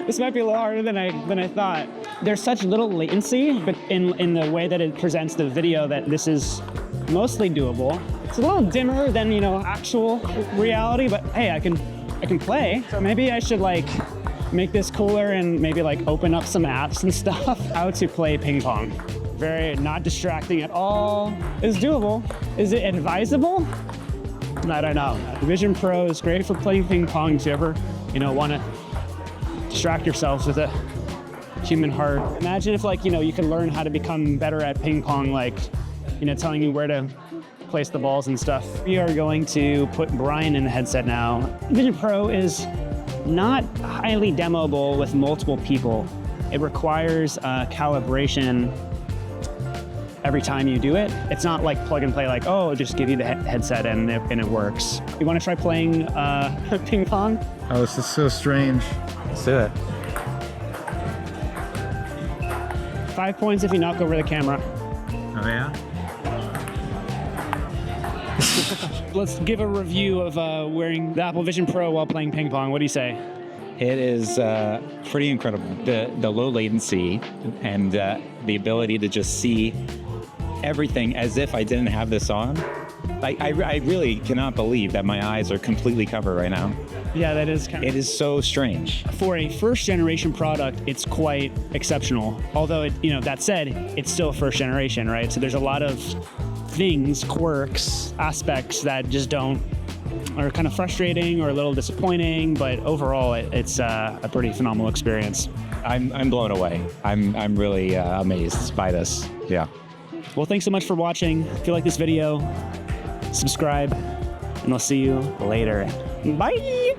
This might be a little harder than I thought. There's such little latency, but in the way that it presents the video, that this is mostly doable. It's a little dimmer than, you know, actual reality, but hey, I can play. So maybe I should like make this cooler and maybe like open up some apps and stuff. How to play ping pong. Very not distracting at all. It's doable. Is it advisable? I don't know. Vision Pro is great for playing ping pong if you ever, you know, want to distract yourselves with a human heart. Imagine if, like, you know, you could learn how to become better at ping pong, like, you know, telling you where to place the balls and stuff. We are going to put Brian in the headset now. Vision Pro is not highly demoable with multiple people. It requires calibration every time you do it. It's not like plug and play, like, oh, just give you the headset and it works. You want to try playing ping pong? Oh, this is so strange. Let's do it. 5 points if you knock over the camera. Oh, yeah? Let's give a review of wearing the Apple Vision Pro while playing ping pong. What do you say? It is pretty incredible. The low latency and the ability to just see everything as if I didn't have this on. I really cannot believe that my eyes are completely covered right now. Yeah, that is kind of... It is so strange. For a first generation product, it's quite exceptional. Although, you know, that said, it's still first generation, right? So there's a lot of things, quirks, aspects that just are kind of frustrating or a little disappointing, but overall it's a pretty phenomenal experience. I'm blown away. I'm really amazed by this. Yeah. Well, thanks so much for watching. If you like this video, subscribe, and I'll see you later. Bye!